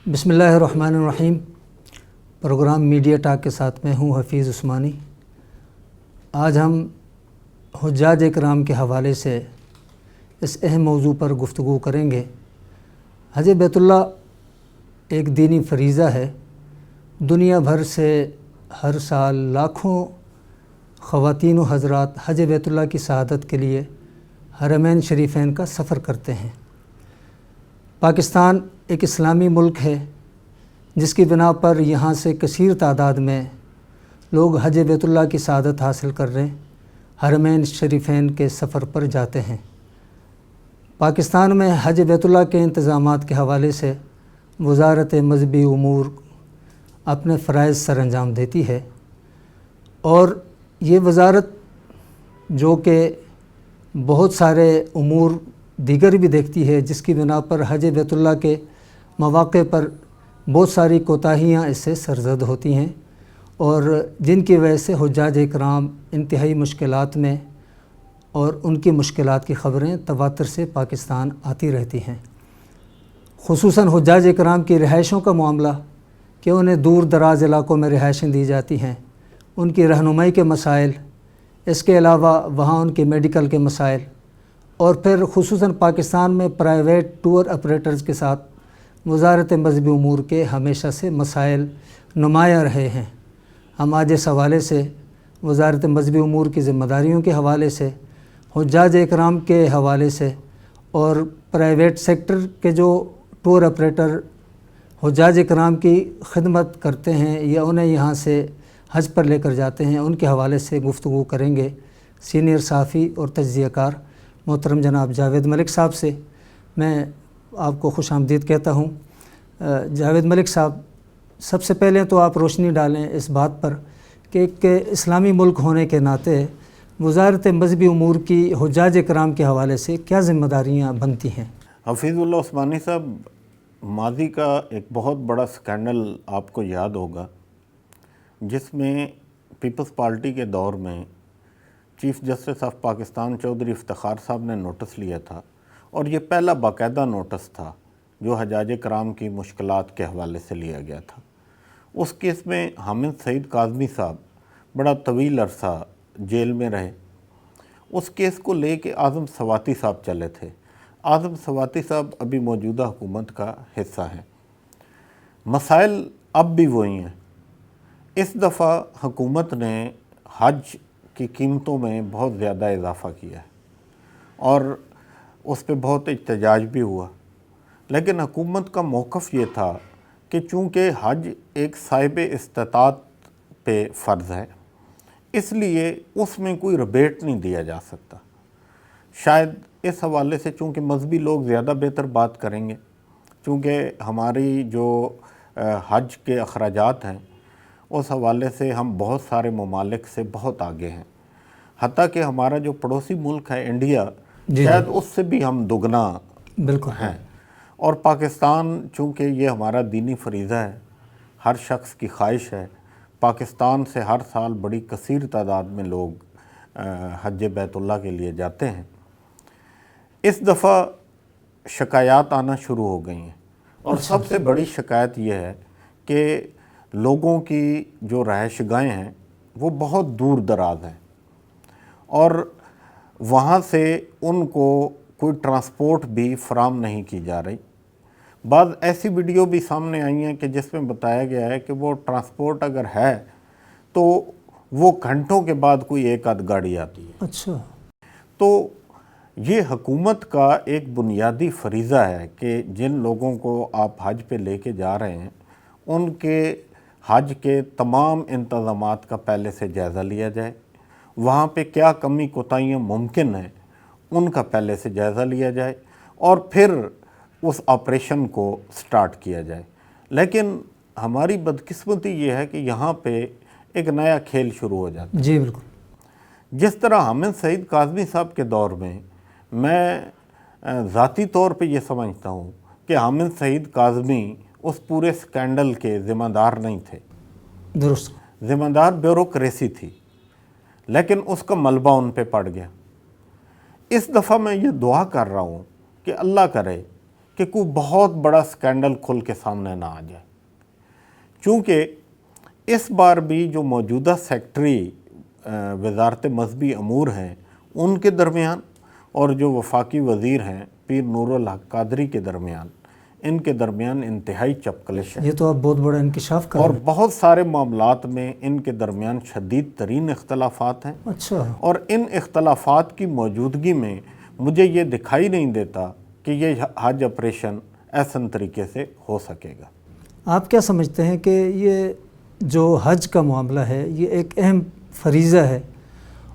بسم اللہ الرحمن الرحیم۔ پروگرام میڈیا ٹاک کے ساتھ میں ہوں حفیظ عثمانی۔ آج ہم حجاج کرام کے حوالے سے اس اہم موضوع پر گفتگو کریں گے۔ حج بیت اللہ ایک دینی فریضہ ہے۔ دنیا بھر سے ہر سال لاکھوں خواتین و حضرات حج بیت اللہ کی سعادت کے لیے حرمین شریفین کا سفر کرتے ہیں۔ پاکستان ایک اسلامی ملک ہے جس کی بنا پر یہاں سے کثیر تعداد میں لوگ حج بیت اللہ کی سعادت حاصل کر رہے حرمین شریفین کے سفر پر جاتے ہیں۔ پاکستان میں حج بیت اللہ کے انتظامات کے حوالے سے وزارت مذہبی امور اپنے فرائض سر انجام دیتی ہے، اور یہ وزارت جو کہ بہت سارے امور دیگر بھی دیکھتی ہے، جس کی بنا پر حج بیت اللہ کے مواقع پر بہت ساری کوتاہیاں اس سے سرزد ہوتی ہیں، اور جن کی وجہ سے حجاج کرام انتہائی مشکلات میں، اور ان کی مشکلات کی خبریں تواتر سے پاکستان آتی رہتی ہیں۔ خصوصاً حجاج کرام کی رہائشوں کا معاملہ کہ انہیں دور دراز علاقوں میں رہائشیں دی جاتی ہیں، ان کی رہنمائی کے مسائل، اس کے علاوہ وہاں ان کے میڈیکل کے مسائل، اور پھر خصوصاً پاکستان میں پرائیویٹ ٹور آپریٹرز کے ساتھ وزارت مذہبی امور کے ہمیشہ سے مسائل نمایاں رہے ہیں۔ ہم آج اس حوالے سے وزارت مذہبی امور کی ذمہ داریوں کے حوالے سے، حجاج کرام کے حوالے سے، اور پرائیویٹ سیکٹر کے جو ٹور آپریٹر حجاج کرام کی خدمت کرتے ہیں یا انہیں یہاں سے حج پر لے کر جاتے ہیں، ان کے حوالے سے گفتگو کریں گے سینئر صحافی اور تجزیہ کار محترم جناب جاوید ملک صاحب سے۔ میں آپ کو خوش آمدید کہتا ہوں۔ جاوید ملک صاحب، سب سے پہلے تو آپ روشنی ڈالیں اس بات پر کہ ایک اسلامی ملک ہونے کے ناطے وزارت مذہبی امور کی حجاج کرام کے حوالے سے کیا ذمہ داریاں بنتی ہیں؟ حفیظ اللہ عثمانی صاحب، ماضی کا ایک بہت بڑا سکینڈل آپ کو یاد ہوگا، جس میں پیپلز پارٹی کے دور میں chief justice of Pakistan Chaudhry Iftikhar صاحب نے نوٹس لیا تھا، اور یہ پہلا باقاعدہ نوٹس تھا جو حجاج کرام کی مشکلات کے حوالے سے لیا گیا تھا۔ اس کیس میں حامد سعید کاظمی صاحب بڑا طویل عرصہ جیل میں رہے۔ اس کیس کو لے کے اعظم سواتی صاحب چلے تھے۔ اعظم سواتی صاحب ابھی موجودہ حکومت کا حصہ ہیں۔ مسائل اب بھی وہی ہیں۔ اس دفعہ حکومت نے حج کی قیمتوں میں بہت زیادہ اضافہ کیا ہے، اور اس پہ بہت احتجاج بھی ہوا، لیکن حکومت کا موقف یہ تھا کہ چونکہ حج ایک صاحب استطاعت پہ فرض ہے، اس لیے اس میں کوئی ربیٹ نہیں دیا جا سکتا۔ شاید اس حوالے سے چونکہ مذہبی لوگ زیادہ بہتر بات کریں گے، چونکہ ہماری جو حج کے اخراجات ہیں اس حوالے سے ہم بہت سارے ممالک سے بہت آگے ہیں، حتیٰ کہ ہمارا جو پڑوسی ملک ہے انڈیا، شاید اس سے بھی ہم دگنا بالکل ہیں۔ اور پاکستان چونکہ یہ ہمارا دینی فریضہ ہے، ہر شخص کی خواہش ہے، پاکستان سے ہر سال بڑی کثیر تعداد میں لوگ حج بیت اللہ کے لیے جاتے ہیں۔ اس دفعہ شکایات آنا شروع ہو گئی ہیں، اور سب سے بڑی شکایت یہ ہے کہ لوگوں کی جو رہائش گاہیں ہیں وہ بہت دور دراز ہیں، اور وہاں سے ان کو کوئی ٹرانسپورٹ بھی فراہم نہیں کی جا رہی۔ بعض ایسی ویڈیو بھی سامنے آئی ہیں کہ جس میں بتایا گیا ہے کہ وہ ٹرانسپورٹ اگر ہے تو وہ گھنٹوں کے بعد کوئی ایک آدھ گاڑی آتی ہے۔ اچھا، تو یہ حکومت کا ایک بنیادی فریضہ ہے کہ جن لوگوں کو آپ حج پہ لے کے جا رہے ہیں ان کے حج کے تمام انتظامات کا پہلے سے جائزہ لیا جائے، وہاں پہ کیا کمی کوتاہیاں ممکن ہیں ان کا پہلے سے جائزہ لیا جائے، اور پھر اس آپریشن کو سٹارٹ کیا جائے۔ لیکن ہماری بدقسمتی یہ ہے کہ یہاں پہ ایک نیا کھیل شروع ہو جاتا ہے۔ جی بالکل۔ جس طرح حامد سعید کاظمی صاحب کے دور میں میں ذاتی طور پہ یہ سمجھتا ہوں کہ حامد سعید کاظمی اس پورے سکینڈل کے ذمہ دار نہیں تھے، درست، ذمہ دار بیوروکریسی تھی، لیکن اس کا ملبہ ان پہ پڑ گیا۔ اس دفعہ میں یہ دعا کر رہا ہوں کہ اللہ کرے کہ کوئی بہت بڑا سکینڈل کھل کے سامنے نہ آ جائے، چونکہ اس بار بھی جو موجودہ سیکٹری وزارت مذہبی امور ہیں ان کے درمیان اور جو وفاقی وزیر ہیں پیر نور الحق قادری کے درمیان، ان کے درمیان انتہائی چپکلش ہے، یہ تو آپ بہت بڑا انکشاف کر اور رہے ہیں۔ بہت سارے معاملات میں ان کے درمیان شدید ترین اختلافات ہیں، اچھا، اور ان اختلافات کی موجودگی میں مجھے یہ دکھائی نہیں دیتا کہ یہ حج آپریشن احسن طریقے سے ہو سکے گا۔ آپ کیا سمجھتے ہیں کہ یہ جو حج کا معاملہ ہے یہ ایک اہم فریضہ ہے،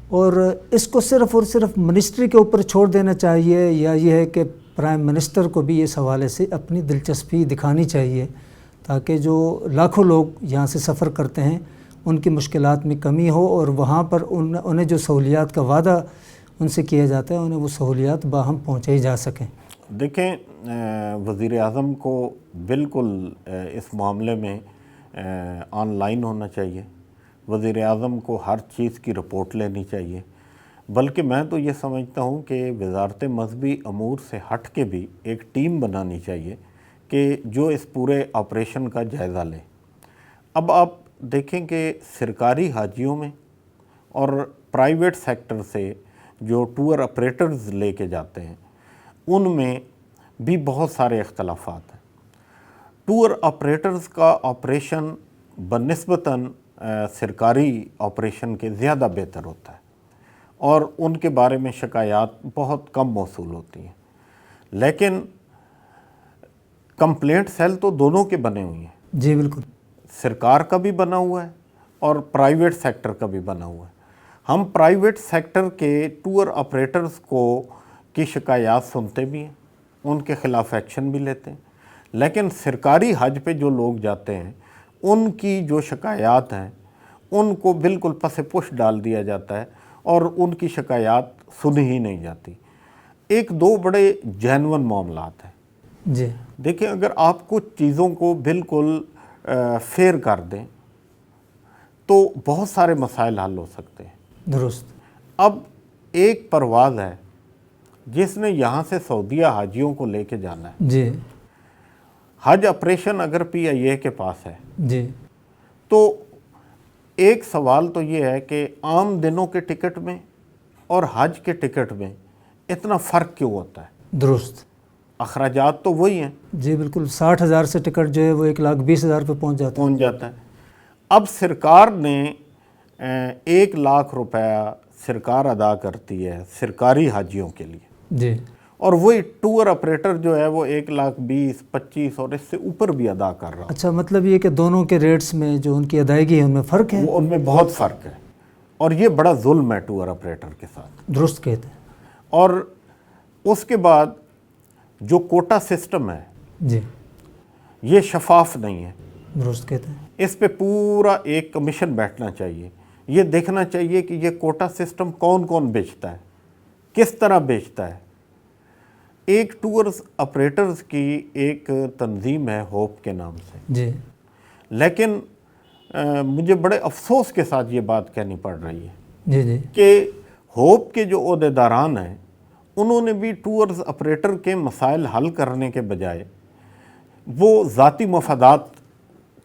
اور اس کو صرف اور صرف منسٹری کے اوپر چھوڑ دینا چاہیے، یا یہ ہے کہ پرائم منسٹر کو بھی اس حوالے سے اپنی دلچسپی دکھانی چاہیے تاکہ جو لاکھوں لوگ یہاں سے سفر کرتے ہیں ان کی مشکلات میں کمی ہو، اور وہاں پر انہیں جو سہولیات کا وعدہ ان سے کیا جاتا ہے انہیں وہ سہولیات باہم پہنچائی جا سکیں؟ دیکھیں، وزیر اعظم کو بالکل اس معاملے میں آن لائن ہونا چاہیے، وزیر اعظم کو ہر چیز کی رپورٹ لینی چاہیے، بلکہ میں تو یہ سمجھتا ہوں کہ وزارت مذہبی امور سے ہٹ کے بھی ایک ٹیم بنانی چاہیے کہ جو اس پورے آپریشن کا جائزہ لے۔ اب آپ دیکھیں کہ سرکاری حاجیوں میں اور پرائیویٹ سیکٹر سے جو ٹور آپریٹرز لے کے جاتے ہیں ان میں بھی بہت سارے اختلافات ہیں۔ ٹور آپریٹرز کا آپریشن بنسبتاً سرکاری آپریشن کے زیادہ بہتر ہوتا ہے، اور ان کے بارے میں شکایات بہت کم موصول ہوتی ہیں، لیکن کمپلینٹ سیل تو دونوں کے بنے ہوئے ہیں، جی بالکل، سرکار کا بھی بنا ہوا ہے اور پرائیویٹ سیکٹر کا بھی بنا ہوا ہے۔ ہم پرائیویٹ سیکٹر کے ٹور آپریٹرز کی شکایات سنتے بھی ہیں، ان کے خلاف ایکشن بھی لیتے ہیں، لیکن سرکاری حج پہ جو لوگ جاتے ہیں ان کی جو شکایات ہیں ان کو بالکل پس پش ڈال دیا جاتا ہے اور ان کی شکایات سنی ہی نہیں جاتی۔ ایک دو بڑے جینون معاملات ہیں۔ جی دیکھیں، اگر آپ کچھ چیزوں کو بالکل فیئر کر دیں تو بہت سارے مسائل حل ہو سکتے ہیں۔ درست، اب ایک پرواز ہے جس نے یہاں سے سعودیہ حاجیوں کو لے کے جانا ہے، جی حج آپریشن اگر پی آئی اے کے پاس ہے جی تو ایک سوال تو یہ ہے کہ عام دنوں کے ٹکٹ میں اور حج کے ٹکٹ میں اتنا فرق کیوں ہوتا ہے؟ درست، اخراجات تو وہی ہیں، جی بالکل، 60,000 سے ٹکٹ جو ہے وہ 1,20,000 پہ پہنچ جاتا ہے۔ اب سرکار نے 1,00,000 روپیہ سرکار ادا کرتی ہے سرکاری حاجیوں کے لیے، جی، اور وہی ٹور آپریٹر جو ہے وہ 1,20,000 25 اور اس سے اوپر بھی ادا کر رہا ہے۔ اچھا، مطلب یہ کہ دونوں کے ریٹس میں جو ان کی ادائیگی ہے ان میں فرق ہے؟ وہ ان میں بہت فرق ہے، اور یہ بڑا ظلم ہے ٹور آپریٹر کے ساتھ۔ درست کہتے ہیں، اور اس کے بعد جو کوٹا سسٹم ہے جی یہ شفاف نہیں ہے، درست کہتے ہیں، اس پہ پورا ایک کمیشن بیٹھنا چاہیے، یہ دیکھنا چاہیے کہ یہ کوٹا سسٹم کون کون بیچتا ہے، کس طرح بیچتا ہے۔ ایک ٹورز آپریٹرز کی ایک تنظیم ہے ہوپ کے نام سے، جی لیکن مجھے بڑے افسوس کے ساتھ یہ بات کہنی پڑ رہی ہے جی جی کہ ہوپ کے جو عہدیداران ہیں انہوں نے بھی ٹورز آپریٹر کے مسائل حل کرنے کے بجائے وہ ذاتی مفادات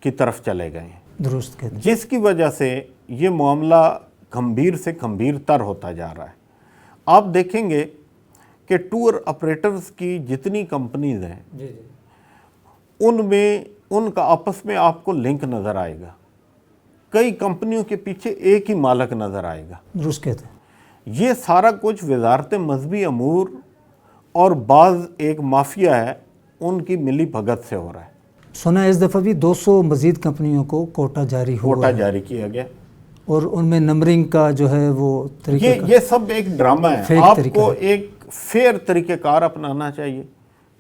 کی طرف چلے گئے ہیں، درست کہتے ہیں، جس کی وجہ سے یہ معاملہ گھمبیر سے گھمبیر تر ہوتا جا رہا ہے۔ آپ دیکھیں گے کہ ٹور آپریٹرز کی جتنی کمپنیز ہیں جی جی ان میں ان کا آپس میں آپ کو لنک نظر آئے گا، کئی کمپنیوں کے پیچھے ایک ہی مالک نظر آئے گا۔ درست کہتے ہیں، یہ سارا کچھ وزارت مذہبی امور اور بعض ایک مافیا ہے ان کی ملی بھگت سے ہو رہا ہے۔ سنا ہے اس دفعہ بھی 200 مزید کمپنیوں کو کوٹا جاری ہوا کوٹا ہے، جاری کیا گیا، اور ان میں نمبرنگ کا جو ہے وہ طریقہ یہ سب ایک ڈرامہ ہے۔ فیک آپ طریقہ کو ہے۔ ایک فیئر طریقہ کار اپنانا چاہیے۔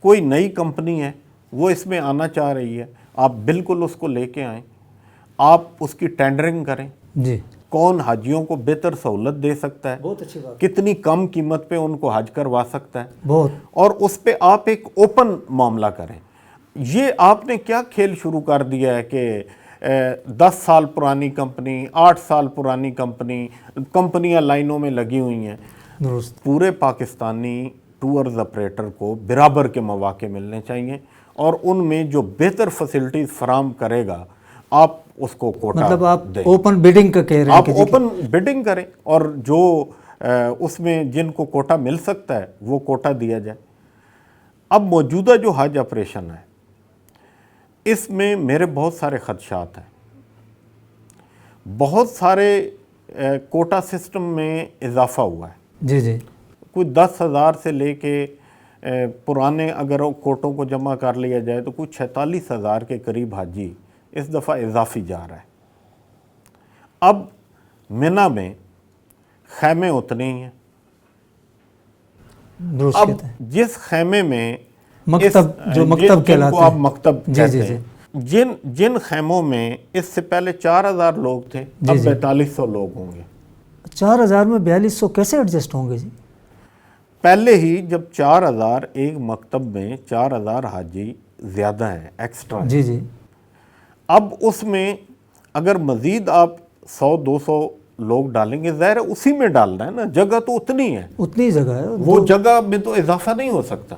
کوئی نئی کمپنی ہے وہ اس میں آنا چاہ رہی ہے، آپ بالکل اس کو لے کے آئیں، آپ اس کی ٹینڈرنگ کریں، جی کون حاجیوں کو بہتر سہولت دے سکتا ہے، بہت اچھی بات، کتنی کم قیمت پہ ان کو حج کروا سکتا ہے، بہت، اور اس پہ آپ ایک اوپن معاملہ کریں۔ یہ آپ نے کیا کھیل شروع کر دیا ہے کہ 10 سال پرانی کمپنی، 8 سال پرانی کمپنیاں لائنوں میں لگی ہوئی ہیں۔ درست، پورے پاکستانی ٹورز آپریٹر کو برابر کے مواقع ملنے چاہیے، اور ان میں جو بہتر فیسلٹیز فراہم کرے گا آپ اس کو کوٹا مطلب آپ دیں۔ اوپن بیڈنگ کا کہہ رہے ہیں آپ کہ اوپن بیڈنگ کریں، اور جو اس میں جن کو کوٹا مل سکتا ہے وہ کوٹا دیا جائے۔ اب موجودہ جو حج آپریشن ہے اس میں میرے بہت سارے خدشات ہیں۔ بہت سارے کوٹا سسٹم میں اضافہ ہوا ہے، جی جی کوئی 10,000 سے لے کے پرانے اگر کوٹوں کو جمع کر لیا جائے تو کوئی 46,000 کے قریب حاجی اس دفعہ اضافی جا رہا ہے۔ اب منی میں خیمے اتنے ہی ہیں، درست اب کہتے ہیں، جس خیمے میں مکتب جو مکتب جن کہلاتے کو آپ ہیں، مکتب جی کہتے جی ہیں، جن خیموں میں اس سے پہلے 4,000 لوگ تھے اب 4200 لوگ ہوں گے۔ 4,000 میں 4200 کیسے ایڈجسٹ ہوں گے جی؟ پہلے ہی جب 4,000 ایک مکتب میں 4,000 حاجی زیادہ ہیں، ایکسٹرا ہیں، جی جی اب اس میں اگر مزید آپ 100-200 لوگ ڈالیں گے، ظاہر ہے اسی میں ڈالنا ہے نا، جگہ تو اتنی ہے، اتنی جگہ ہے، وہ جگہ میں تو اضافہ نہیں ہو سکتا،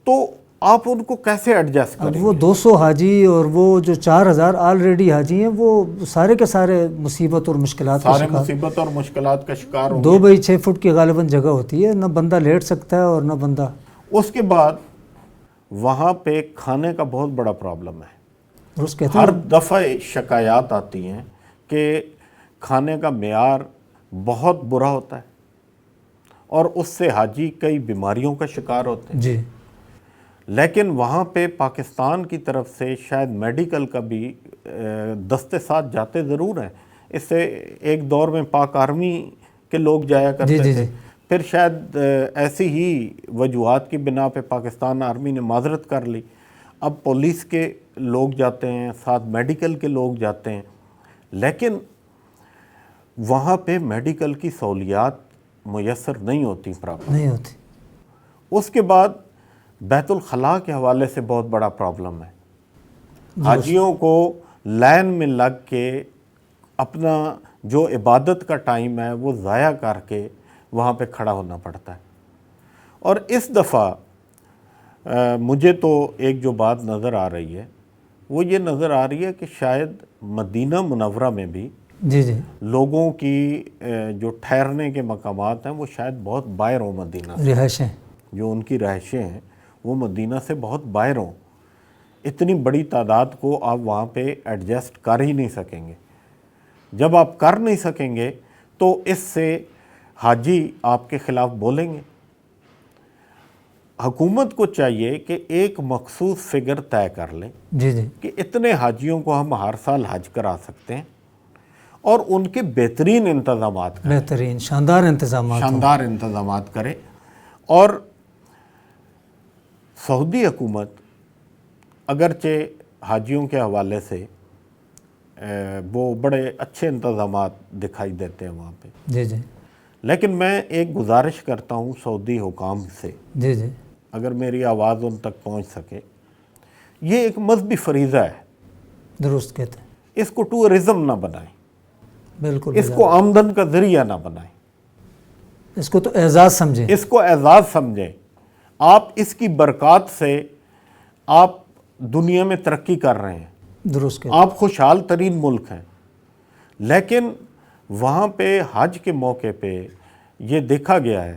تو آپ ان کو کیسے ایڈجسٹ اب کریں وہ گے؟ 200 حاجی اور وہ جو 4,000 آلریڈی حاجی ہیں وہ سارے کے سارے مصیبت اور مشکلات کا سارے شکار۔ مصیبت اور مشکلات کا شکار ہوں 2 گے۔ بائی 6 فٹ کی غالباً جگہ ہوتی ہے، نہ بندہ لیٹ سکتا ہے اور نہ بندہ۔ اس کے بعد وہاں پہ کھانے کا بہت بڑا پرابلم ہے۔ درست کہتے ہر ہیں، دفعہ شکایات آتی ہیں کہ کھانے کا معیار بہت برا ہوتا ہے اور اس سے حاجی کئی بیماریوں کا شکار ہوتے ہیں۔ جی لیکن وہاں پہ پاکستان کی طرف سے شاید میڈیکل کا بھی دستے ساتھ جاتے ضرور ہیں۔ اس سے ایک دور میں پاک آرمی کے لوگ جایا کرتے جی تھے، پھر شاید ایسی ہی وجوہات کی بنا پہ پاکستان آرمی نے معذرت کر لی، اب پولیس کے لوگ جاتے ہیں، ساتھ میڈیکل کے لوگ جاتے ہیں، لیکن وہاں پہ میڈیکل کی سہولیات میسر نہیں ہوتی پراپر۔ نہیں ہوتی۔ اس کے بعد بیت الخلاء کے حوالے سے بہت بڑا پرابلم ہے۔ حاجیوں کو لائن میں لگ کے اپنا جو عبادت کا ٹائم ہے وہ ضائع کر کے وہاں پہ کھڑا ہونا پڑتا ہے۔ اور اس دفعہ مجھے تو ایک جو بات نظر آ رہی ہے وہ یہ نظر آ رہی ہے کہ شاید مدینہ منورہ میں بھی جی جی لوگوں کی جو ٹھہرنے کے مقامات ہیں وہ شاید بہت باہر ہوں، مدینہ سے رہائشیں، جو ان کی رہائشیں ہیں وہ مدینہ سے بہت باہر ہوں۔ اتنی بڑی تعداد کو آپ وہاں پہ ایڈجسٹ کر ہی نہیں سکیں گے۔ جب آپ کر نہیں سکیں گے تو اس سے حاجی آپ کے خلاف بولیں گے۔ حکومت کو چاہیے کہ ایک مخصوص فگر طے کر لیں جی جی کہ اتنے حاجیوں کو ہم ہر سال حج کرا سکتے ہیں، اور ان کے بہترین انتظامات کریں، بہترین شاندار انتظامات ہوں۔ شاندار انتظامات کریں۔ اور سعودی حکومت اگرچہ حاجیوں کے حوالے سے وہ بڑے اچھے انتظامات دکھائی دیتے ہیں وہاں پہ، جی جی لیکن میں ایک گزارش کرتا ہوں سعودی حکام سے، جی جی اگر میری آواز ان تک پہنچ سکے، یہ ایک مذہبی فریضہ ہے، درست کہتے ہیں، اس کو ٹورزم نہ بنائیں، بالکل اس کو آمدن کا ذریعہ نہ بنائیں، اس کو تو اعزاز سمجھیں۔ اس کو اعزاز سمجھیں۔ آپ اس کی برکات سے آپ دنیا میں ترقی کر رہے ہیں، درست کہتے آپ خوشحال ترین ملک ہیں، لیکن وہاں پہ حج کے موقع پہ یہ دیکھا گیا ہے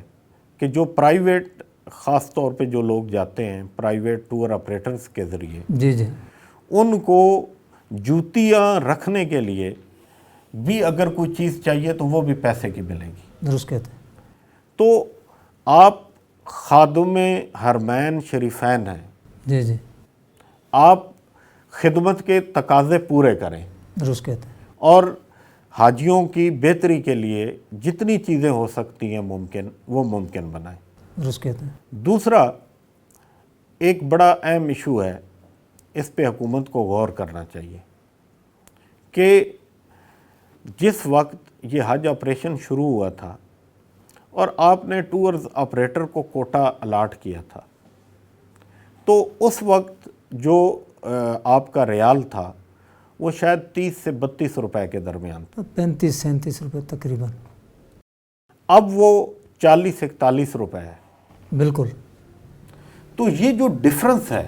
کہ جو پرائیویٹ، خاص طور پہ جو لوگ جاتے ہیں پرائیویٹ ٹور آپریٹرز کے ذریعے، جی جی ان کو جوتیاں رکھنے کے لیے بھی اگر کوئی چیز چاہیے تو وہ بھی پیسے کی ملے گی۔ درست کہتے ہیں، تو آپ خادم حرمین شریفین ہیں، جی جی آپ خدمت کے تقاضے پورے کریں درست کہتے ہیں، اور حاجیوں کی بہتری کے لیے جتنی چیزیں ہو سکتی ہیں ممکن وہ ممکن بنائیں۔ درست کہتے ہیں، دوسرا ایک بڑا اہم ایشو ہے، اس پہ حکومت کو غور کرنا چاہیے کہ جس وقت یہ حج آپریشن شروع ہوا تھا اور آپ نے ٹورز آپریٹر کو کوٹا الاٹ کیا تھا، تو اس وقت جو آپ کا ریال تھا وہ شاید 30 سے 32 روپے کے درمیان تھا، 35-37 روپے تقریباً، اب وہ 40-41 روپے ہے۔ بالکل. تو یہ جو ڈفرنس ہے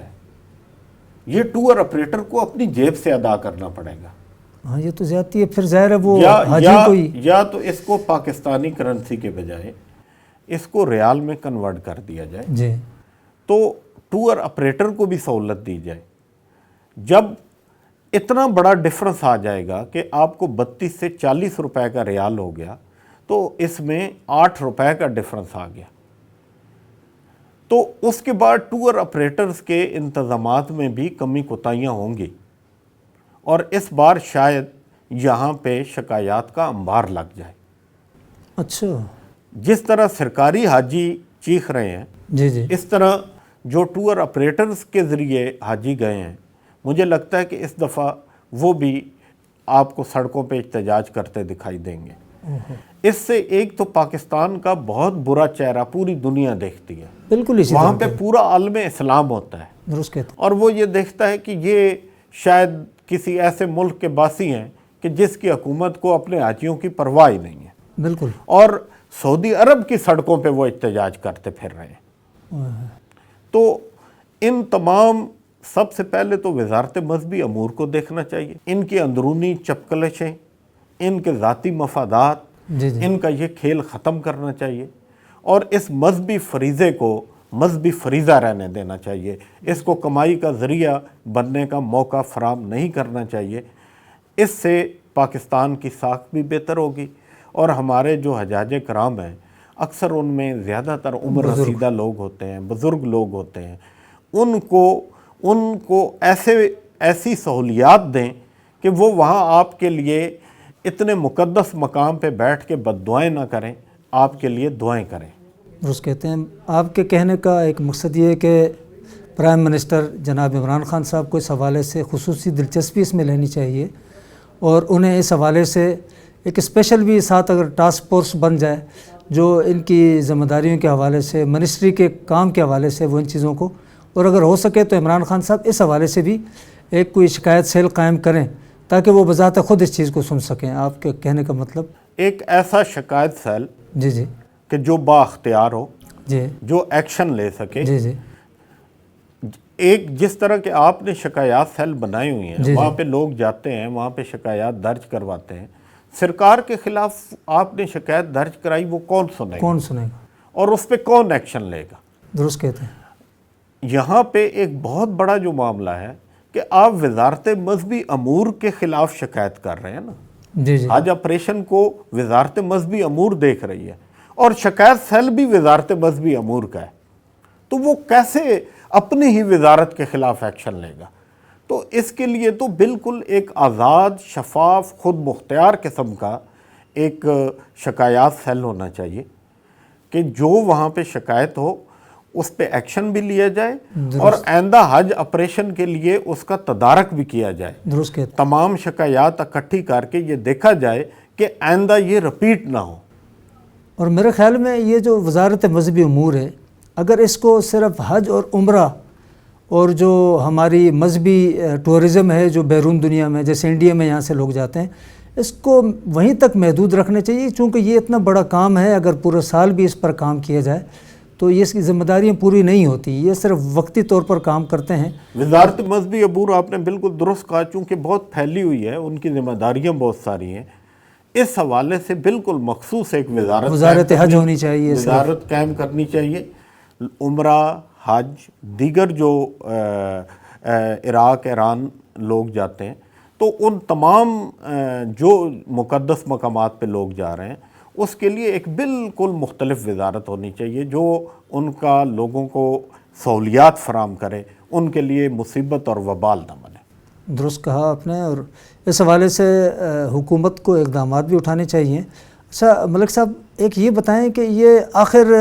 یہ ٹور آپریٹر کو اپنی جیب سے ادا کرنا پڑے گا. ہاں یہ تو زیادتی ہے. پھر ظاہر ہے وہ حاجی کو ہی یا تو اس کو پاکستانی کرنسی کے بجائے اس کو ریال میں کنورٹ کر دیا جائے جی. تو ٹور آپریٹر کو بھی سہولت دی جائے. جب اتنا بڑا ڈفرنس آ جائے گا کہ آپ کو 32 سے 40 روپے کا ریال ہو گیا تو اس میں 8 روپے کا ڈفرنس آ گیا. تو اس کے بعد ٹور آپریٹرز کے انتظامات میں بھی کمی کوتاہیاں ہوں گی اور اس بار شاید یہاں پہ شکایات کا انبار لگ جائے. اچھا. جس طرح سرکاری حاجی چیخ رہے ہیں جی جی. اس طرح جو ٹور آپریٹرز کے ذریعے حاجی گئے ہیں مجھے لگتا ہے کہ اس دفعہ وہ بھی آپ کو سڑکوں پہ احتجاج کرتے دکھائی دیں گے. اس سے ایک تو پاکستان کا بہت برا چہرہ پوری دنیا دیکھتی ہے. بالکل اسی وہاں طرح پہ پورا عالم اسلام ہوتا ہے درست کہتے اور وہ یہ دیکھتا ہے کہ یہ شاید کسی ایسے ملک کے باسی ہیں کہ جس کی حکومت کو اپنے حاجیوں کی پرواہ ہی نہیں ہے. بالکل. اور سعودی عرب کی سڑکوں پہ وہ احتجاج کرتے پھر رہے ہیں. تو ان تمام سب سے پہلے تو وزارت مذہبی امور کو دیکھنا چاہیے. ان کی اندرونی چپکلشیں، ان کے ذاتی مفادات، جی جی. ان کا یہ کھیل ختم کرنا چاہیے اور اس مذہبی فریضے کو مذہبی فریضہ رہنے دینا چاہیے. اس کو کمائی کا ذریعہ بننے کا موقع فراہم نہیں کرنا چاہیے. اس سے پاکستان کی ساکھ بھی بہتر ہوگی اور ہمارے جو حجاج کرام ہیں اکثر ان میں زیادہ تر عمر رسیدہ لوگ ہوتے ہیں، بزرگ لوگ ہوتے ہیں. ان کو ایسی سہولیات دیں کہ وہ وہاں آپ کے لیے اتنے مقدس مقام پہ بیٹھ کے بد دعائیں نہ کریں، آپ کے لیے دعائیں کریں. درست کہتے ہیں. آپ کے کہنے کا ایک مقصد یہ ہے کہ پرائم منسٹر جناب عمران خان صاحب کو اس حوالے سے خصوصی دلچسپی اس میں لینی چاہیے اور انہیں اس حوالے سے ایک اسپیشل بھی ساتھ اگر ٹاسک فورس بن جائے جو ان کی ذمہ داریوں کے حوالے سے، منسٹری کے کام کے حوالے سے وہ ان چیزوں کو، اور اگر ہو سکے تو عمران خان صاحب اس حوالے سے بھی ایک کوئی شکایت سیل قائم کریں تاکہ وہ بذات خود اس چیز کو سن سکیں. آپ کے کہنے کا مطلب ایک ایسا شکایت سیل جی جی کہ جو بااختیار ہو، جی جو ایکشن لے سکے. جی جی ایک جس طرح کہ آپ نے شکایات سیل بنائی ہوئی ہیں جی وہاں پہ لوگ جاتے ہیں، وہاں پہ شکایات درج کرواتے ہیں. سرکار کے خلاف آپ نے شکایت درج کرائی، وہ کون سنے گا؟ کون سنے گا اور اس پہ کون ایکشن لے گا؟ درست کہتے ہیں. یہاں پہ ایک بہت بڑا جو معاملہ ہے کہ آپ وزارت مذہبی امور کے خلاف شکایت کر رہے ہیں نا. جی جی حج آپریشن کو وزارت مذہبی امور دیکھ رہی ہے اور شکایت سیل بھی وزارت مذہبی امور کا ہے. تو وہ کیسے اپنی ہی وزارت کے خلاف ایکشن لے گا؟ تو اس کے لیے تو بالکل ایک آزاد، شفاف، خود مختار قسم کا ایک شکایات سیل ہونا چاہیے کہ جو وہاں پہ شکایت ہو اس پہ ایکشن بھی لیا جائے اور آئندہ حج آپریشن کے لیے اس کا تدارک بھی کیا جائے. درست کہتے ہیں. تمام شکایات اکٹھی کر کے یہ دیکھا جائے کہ آئندہ یہ رپیٹ نہ ہو. اور میرے خیال میں یہ جو وزارت مذہبی امور ہے اگر اس کو صرف حج اور عمرہ اور جو ہماری مذہبی ٹورزم ہے جو بیرون دنیا میں جیسے انڈیا میں یہاں سے لوگ جاتے ہیں اس کو وہیں تک محدود رکھنا چاہیے چونکہ یہ اتنا بڑا کام ہے. اگر پورے سال بھی اس پر کام کیا جائے تو یہ اس کی ذمہ داریاں پوری نہیں ہوتی، یہ صرف وقتی طور پر کام کرتے ہیں. وزارت مذہبی امور آپ نے بالکل درست کہا، چونکہ بہت پھیلی ہوئی ہے، ان کی ذمہ داریاں بہت ساری ہیں. اس حوالے سے بالکل مخصوص ایک وزارت حج ہونی چاہیے، وزارت قائم کرنی چاہیے. عمرہ، حج، دیگر جو عراق، ایران لوگ جاتے ہیں تو ان تمام جو مقدس مقامات پہ لوگ جا رہے ہیں اس کے لیے ایک بالکل مختلف وزارت ہونی چاہیے جو ان کا لوگوں کو سہولیات فراہم کرے، ان کے لیے مصیبت اور وبال نہ بنے. درست کہا آپ نے. اور اس حوالے سے حکومت کو اقدامات بھی اٹھانے چاہیے. اچھا ملک صاحب ایک یہ بتائیں کہ یہ آخر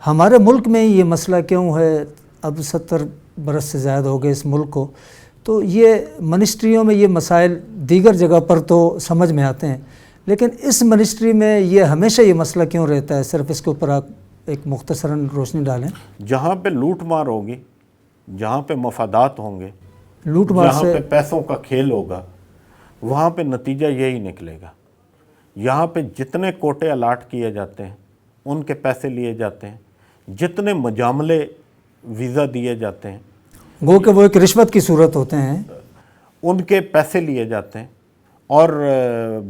ہمارے ملک میں یہ مسئلہ کیوں ہے؟ اب 70 برس سے زیادہ ہو گئے اس ملک کو، تو یہ منسٹریوں میں یہ مسائل دیگر جگہ پر تو سمجھ میں آتے ہیں لیکن اس منسٹری میں یہ ہمیشہ یہ مسئلہ کیوں رہتا ہے؟ صرف اس کے اوپر آپ ایک مختصراً روشنی ڈالیں. جہاں پہ لوٹ مار ہوگی، جہاں پہ مفادات ہوں گے، لوٹ مار جہاں سے پہ پیسوں کا کھیل ہوگا وہاں پہ نتیجہ یہی نکلے گا. یہاں پہ جتنے کوٹے الاٹ کیے جاتے ہیں ان کے پیسے لیے جاتے ہیں، جتنے مجاملے ویزا دیے جاتے ہیں گو کہ وہ ایک رشوت کی صورت ہوتے ہیں، ان کے پیسے لیے جاتے ہیں. اور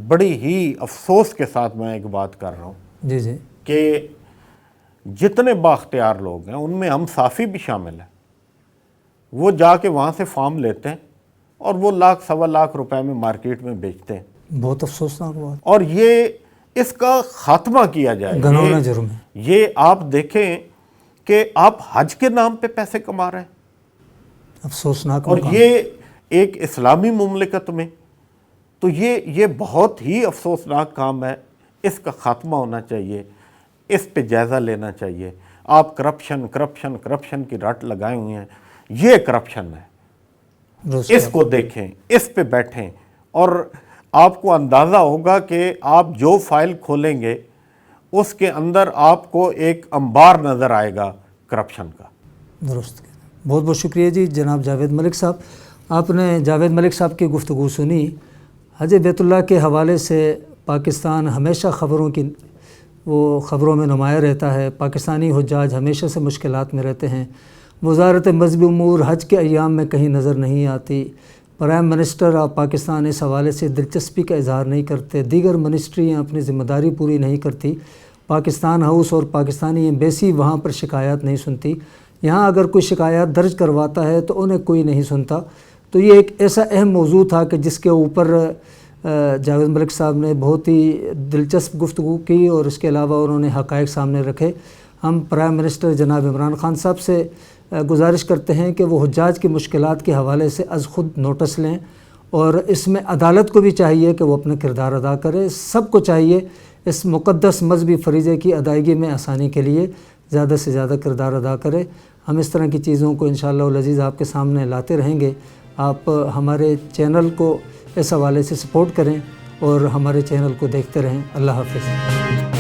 بڑی ہی افسوس کے ساتھ میں ایک بات کر رہا ہوں جی جی، کہ جتنے بااختیار لوگ ہیں ان میں ہم صافی بھی شامل ہیں. وہ جا کے وہاں سے فارم لیتے ہیں اور وہ لاکھ سوا لاکھ روپے میں مارکیٹ میں بیچتے ہیں. بہت افسوسناک بات، اور یہ اس کا خاتمہ کیا جائے. گھناؤنا جرم ہے. یہ آپ دیکھیں کہ آپ حج کے نام پہ پیسے کما رہے ہیں، افسوسناک اور مقام. یہ ایک اسلامی مملکت میں. تو یہ بہت ہی افسوسناک کام ہے. اس کا خاتمہ ہونا چاہیے، اس پہ جائزہ لینا چاہیے. آپ کرپشن کی رٹ لگائے ہوئے ہیں. یہ کرپشن ہے، درست اس کو دیکھیں، اس پہ بیٹھیں، اور آپ کو اندازہ ہوگا کہ آپ جو فائل کھولیں گے اس کے اندر آپ کو ایک انبار نظر آئے گا کرپشن کا. درست. بہت بہت شکریہ جی جناب جاوید ملک صاحب. آپ نے جاوید ملک صاحب کی گفتگو سنی. حج بیت اللہ کے حوالے سے پاکستان ہمیشہ خبروں میں نمایاں رہتا ہے. پاکستانی حجاج ہمیشہ سے مشکلات میں رہتے ہیں. وزارت مذہبی امور حج کے ایام میں کہیں نظر نہیں آتی. پرائم منسٹر آف پاکستان اس حوالے سے دلچسپی کا اظہار نہیں کرتے. دیگر منسٹریاں اپنی ذمہ داری پوری نہیں کرتی. پاکستان ہاؤس اور پاکستانی ایمبیسی وہاں پر شکایات نہیں سنتی. یہاں اگر کوئی شکایات درج کرواتا ہے تو انہیں کوئی نہیں سنتا. تو یہ ایک ایسا اہم موضوع تھا کہ جس کے اوپر جاوید ملک صاحب نے بہت ہی دلچسپ گفتگو کی، اور اس کے علاوہ انہوں نے حقائق سامنے رکھے. ہم پرائم منسٹر جناب عمران خان صاحب سے گزارش کرتے ہیں کہ وہ حجاج کی مشکلات کے حوالے سے از خود نوٹس لیں، اور اس میں عدالت کو بھی چاہیے کہ وہ اپنا کردار ادا کرے. سب کو چاہیے اس مقدس مذہبی فریضے کی ادائیگی میں آسانی کے لیے زیادہ سے زیادہ کردار ادا کرے. ہم اس طرح کی چیزوں کو انشاءاللہ العزیز آپ کے سامنے لاتے رہیں گے. آپ ہمارے چینل کو اس حوالے سے سپورٹ کریں اور ہمارے چینل کو دیکھتے رہیں. اللہ حافظ.